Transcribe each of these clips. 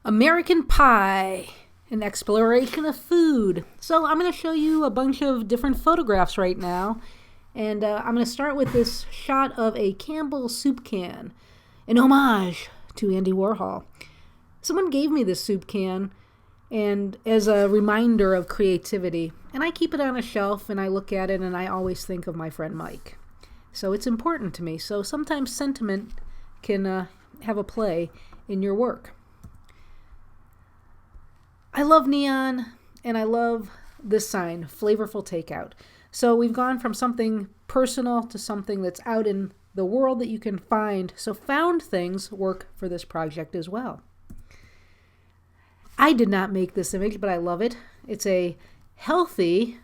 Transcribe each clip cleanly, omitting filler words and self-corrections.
American Pie, an exploration of food. So I'm going to show you a bunch of different photographs right now. And I'm going to start with this shot of a Campbell soup can, an homage to Andy Warhol. Someone gave me this soup can and as a reminder of creativity. And I keep it on a shelf and I look at it and I always think of my friend Mike. So it's important to me. So sometimes sentiment can have a play in your work. I love neon and I love this sign, flavorful takeout. So we've gone from something personal to something that's out in the world that you can find. So found things work for this project as well. I did not make this image, but I love it. It's a healthy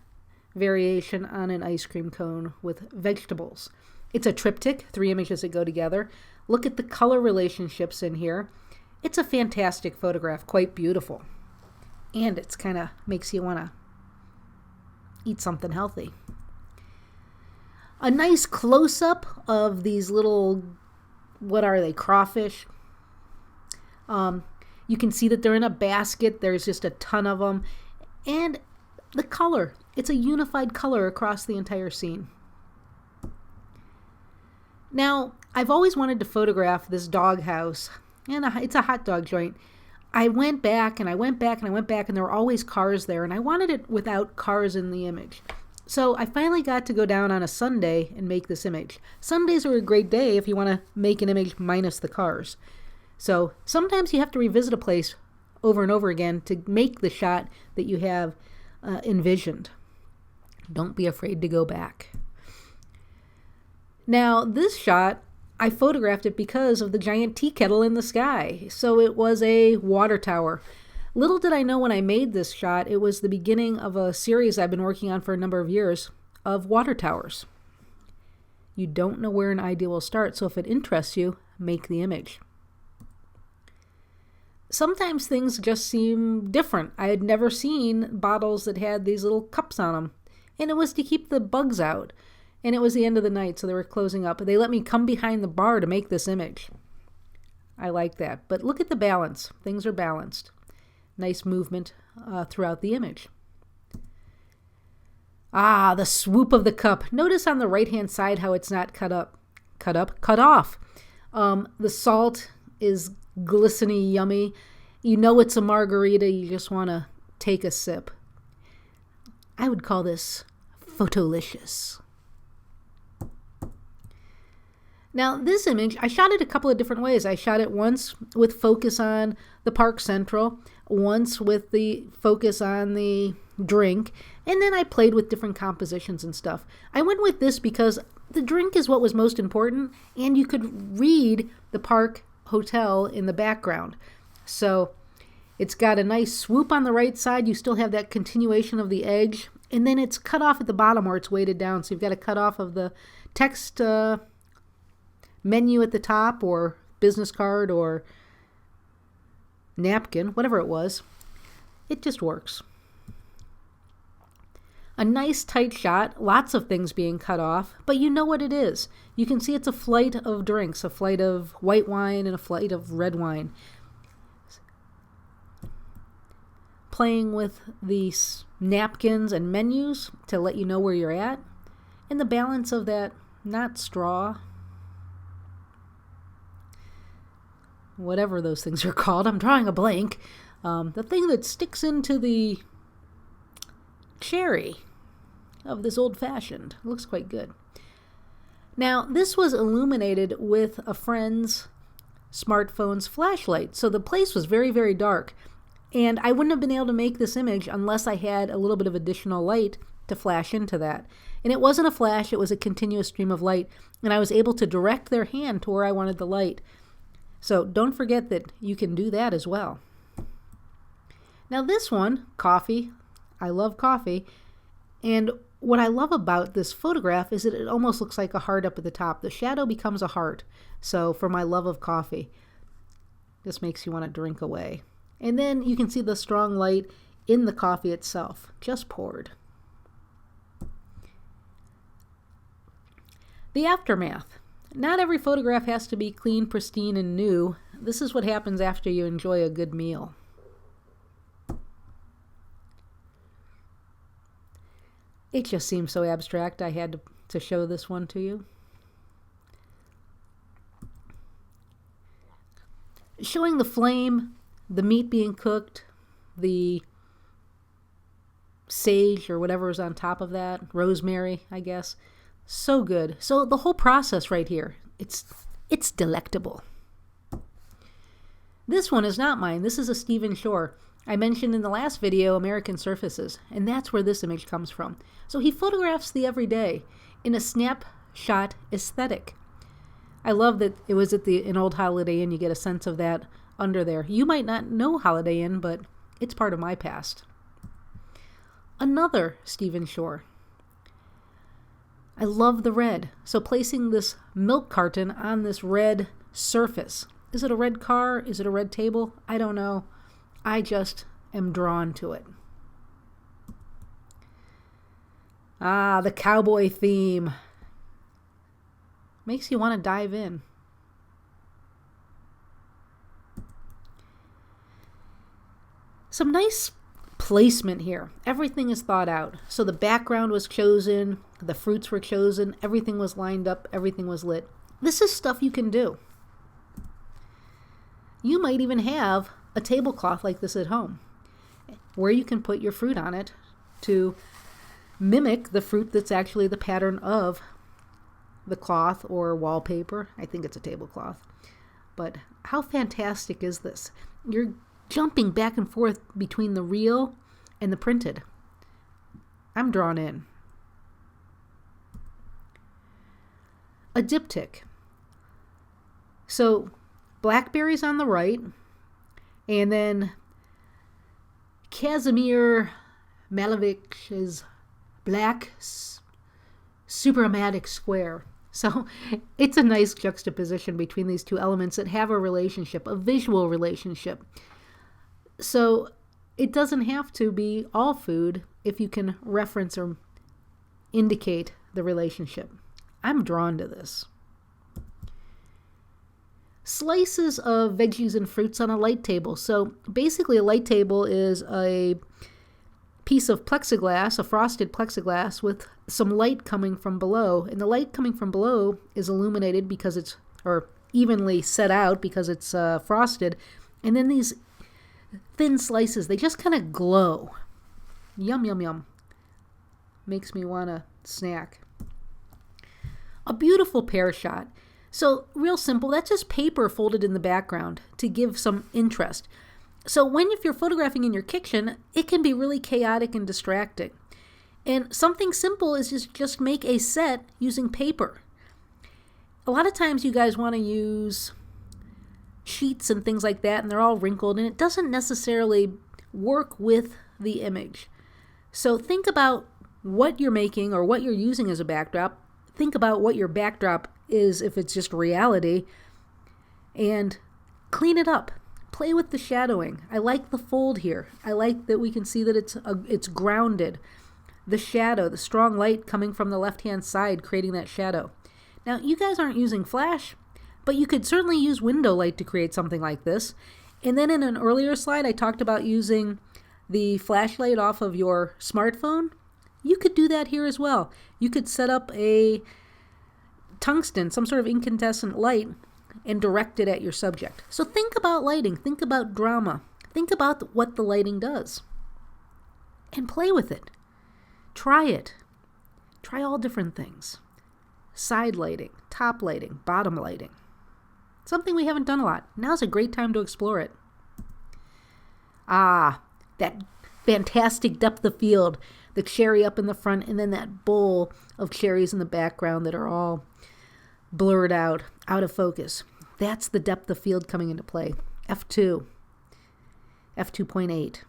variation on an ice cream cone with vegetables. It's a triptych, 3 images that go together. Look at the color relationships in here. It's a fantastic photograph, quite beautiful. And it's kind of makes you want to eat something healthy. A nice close-up of these little, what are they, crawfish? You can see that they're in a basket. There's just a ton of them. And the color, it's a unified color across the entire scene. Now, I've always wanted to photograph this doghouse, and it's a hot dog joint. I went back and I went back and I went back and there were always cars there and I wanted it without cars in the image. So I finally got to go down on a Sunday and make this image. Sundays are a great day if you want to make an image minus the cars. So sometimes you have to revisit a place over and over again to make the shot that you have envisioned. Don't be afraid to go back. Now this shot, I photographed it because of the giant tea kettle in the sky. So it was a water tower. Little did I know when I made this shot, it was the beginning of a series I've been working on for a number of years of water towers. You don't know where an idea will start, so if it interests you, make the image. Sometimes things just seem different. I had never seen bottles that had these little cups on them. And it was to keep the bugs out. And it was the end of the night, so they were closing up. They let me come behind the bar to make this image. I like that. But look at the balance. Things are balanced. Nice movement throughout the image. Ah, the swoop of the cup. Notice on the right-hand side how it's not cut off. The salt is glistening, yummy. You know it's a margarita. You just want to take a sip. I would call this photolicious. Now this image, I shot it a couple of different ways. I shot it once with focus on the Park Central, once with the focus on the drink, and then I played with different compositions and stuff. I went with this because the drink is what was most important, and you could read the Park Hotel in the background. So it's got a nice swoop on the right side. You still have that continuation of the edge, and then it's cut off at the bottom where it's weighted down. So you've got a cut off of the text menu at the top, or business card, or napkin, whatever it was. It just works. A nice tight shot, lots of things being cut off, but you know what it is. You can see it's a flight of drinks, a flight of white wine and a flight of red wine. Playing with these napkins and menus to let you know where you're at, and the balance of that, not straw, whatever those things are called. I'm drawing a blank. The thing that sticks into the cherry of this old-fashioned. Looks quite good. Now, this was illuminated with a friend's smartphone's flashlight. So the place was very, very dark. And I wouldn't have been able to make this image unless I had a little bit of additional light to flash into that. And it wasn't a flash, it was a continuous stream of light. And I was able to direct their hand to where I wanted the light. So don't forget that you can do that as well. Now this one, coffee. I love coffee. And what I love about this photograph is that it almost looks like a heart up at the top. The shadow becomes a heart. So for my love of coffee, this makes you want to drink away. And then you can see the strong light in the coffee itself, just poured. The aftermath. Not every photograph has to be clean, pristine, and new. This is what happens after you enjoy a good meal. It just seems so abstract. I had to show this one to you. Showing the flame, the meat being cooked, the sage or whatever is on top of that, rosemary, I guess. So good. So the whole process right here, it's delectable. This one is not mine. This is a Stephen Shore. I mentioned in the last video American Surfaces, and that's where this image comes from. So he photographs the everyday in a snapshot aesthetic. I love that it was at an old Holiday Inn. You get a sense of that under there. You might not know Holiday Inn, but it's part of my past. Another Stephen Shore. I love the red. So placing this milk carton on this red surface. Is it a red car? Is it a red table? I don't know. I just am drawn to it. Ah, the cowboy theme. Makes you want to dive in. Some nice placement here. Everything is thought out. So the background was chosen, the fruits were chosen, everything was lined up, everything was lit. This is stuff you can do. You might even have a tablecloth like this at home, where you can put your fruit on it to mimic the fruit that's actually the pattern of the cloth or wallpaper. I think it's a tablecloth. But how fantastic is this? You're jumping back and forth between the real and the printed. I'm drawn in. A diptych. So blackberries on the right, and then Casimir Malevich's black supermatic square. So it's a nice juxtaposition between these two elements that have a relationship, a visual relationship. So it doesn't have to be all food if you can reference or indicate the relationship. I'm drawn to this. Slices of veggies and fruits on a light table. So basically a light table is a piece of plexiglass, a frosted plexiglass with some light coming from below. And the light coming from below is illuminated because it's, or evenly set out because it's frosted. And then these thin slices, they just kind of glow. Yum, yum, yum. Makes me want to snack. A beautiful pear shot. So real simple, that's just paper folded in the background to give some interest. So if you're photographing in your kitchen, it can be really chaotic and distracting. And something simple is just make a set using paper. A lot of times you guys want to use sheets and things like that, and they're all wrinkled, and it doesn't necessarily work with the image. So think about what you're making or what you're using as a backdrop. Think about what your backdrop is if it's just reality, and clean it up. Play with the shadowing. I like the fold here. I like that we can see that it's grounded. The shadow, the strong light coming from the left-hand side, creating that shadow. Now, you guys aren't using flash, but you could certainly use window light to create something like this. And then in an earlier slide, I talked about using the flashlight off of your smartphone. You could do that here as well. You could set up a tungsten, some sort of incandescent light, and direct it at your subject. So think about lighting, think about drama, think about what the lighting does, and play with it. Try it. Try all different things. Side lighting, top lighting, bottom lighting. Something we haven't done a lot. Now's a great time to explore it. Ah, that fantastic depth of field. The cherry up in the front, and then that bowl of cherries in the background that are all blurred out of focus. That's the depth of field coming into play. F2, F2.8.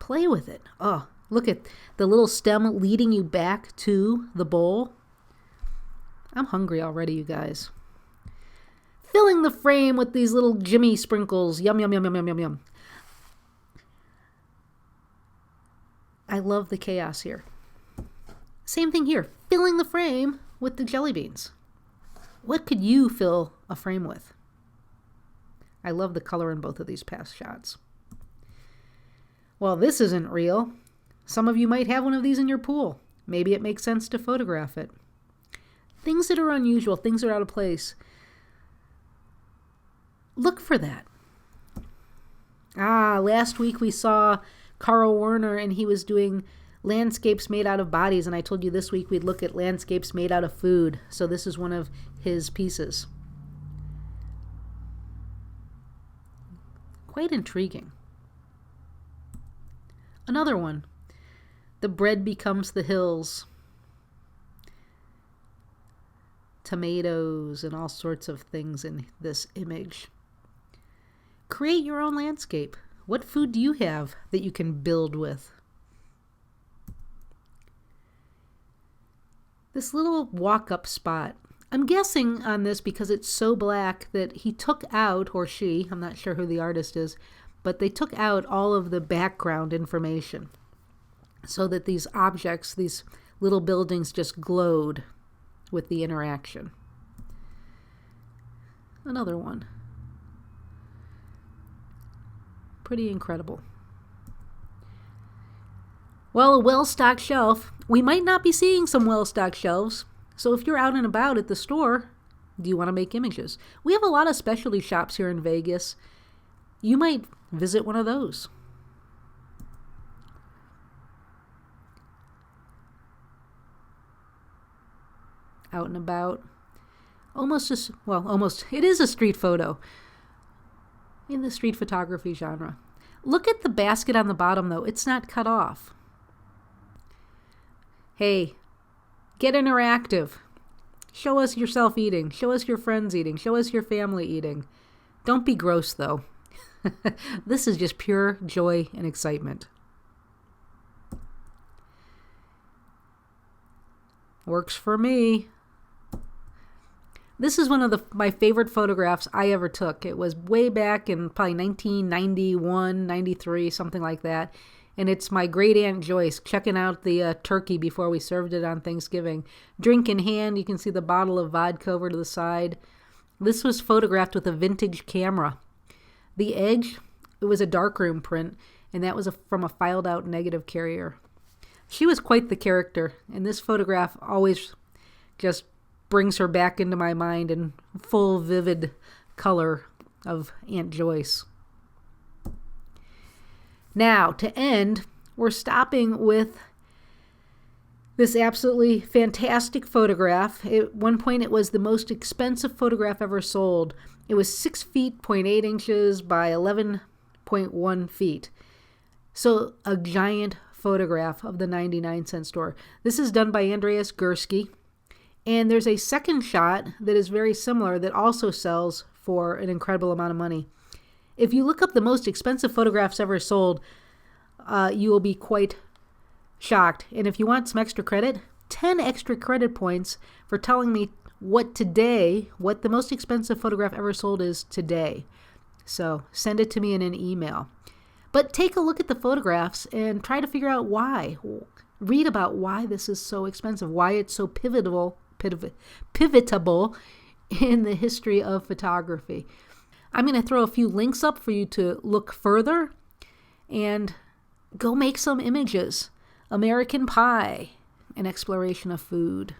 Play with it. Oh, look at the little stem leading you back to the bowl. I'm hungry already, you guys. Filling the frame with these little Jimmy sprinkles. Yum, yum, yum, yum, yum, yum, yum. I love the chaos here. Same thing here. Filling the frame with the jelly beans. What could you fill a frame with? I love the color in both of these past shots. Well, this isn't real. Some of you might have one of these in your pool. Maybe it makes sense to photograph it. Things that are unusual, things that are out of place. Look for that. Last week we saw Carl Werner and he was doing landscapes made out of bodies, and I told you this week we'd look at landscapes made out of food. So this is one of his pieces. Quite intriguing. Another one. The bread becomes the hills. Tomatoes and all sorts of things in this image. Create your own landscape. What food do you have that you can build with? This little walk-up spot. I'm guessing on this because it's so black that he took out, or she, I'm not sure who the artist is, but they took out all of the background information so that these objects, these little buildings just glowed with the interaction. Another one. Pretty incredible. Well, a well-stocked shelf. We might not be seeing some well-stocked shelves. So if you're out and about at the store, do you want to make images? We have a lot of specialty shops here in Vegas. You might visit one of those. Out and about. Almost, it is a street photo in the street photography genre. Look at the basket on the bottom, though. It's not cut off. Hey, get interactive. Show us yourself eating. Show us your friends eating. Show us your family eating. Don't be gross, though. This is just pure joy and excitement. Works for me. This is one of my favorite photographs I ever took. It was way back in probably 1991, 93, something like that. And it's my great Aunt Joyce checking out the turkey before we served it on Thanksgiving. Drink in hand, you can see the bottle of vodka over to the side. This was photographed with a vintage camera. The edge, it was a darkroom print, and that was from a filed out negative carrier. She was quite the character, and this photograph always just brings her back into my mind in full vivid color of Aunt Joyce. Now, to end, we're stopping with this absolutely fantastic photograph. At one point, it was the most expensive photograph ever sold. It was 6 feet, 0.8 inches by 11.1 feet. So a giant photograph of the 99-cent store. This is done by Andreas Gursky. And there's a second shot that is very similar that also sells for an incredible amount of money. If you look up the most expensive photographs ever sold, you will be quite shocked. And if you want some extra credit, 10 extra credit points for telling me what the most expensive photograph ever sold is today. So send it to me in an email. But take a look at the photographs and try to figure out why. Read about why this is so expensive, why it's so pivotable in the history of photography. I'm going to throw a few links up for you to look further and go make some images. American Pie, an exploration of food.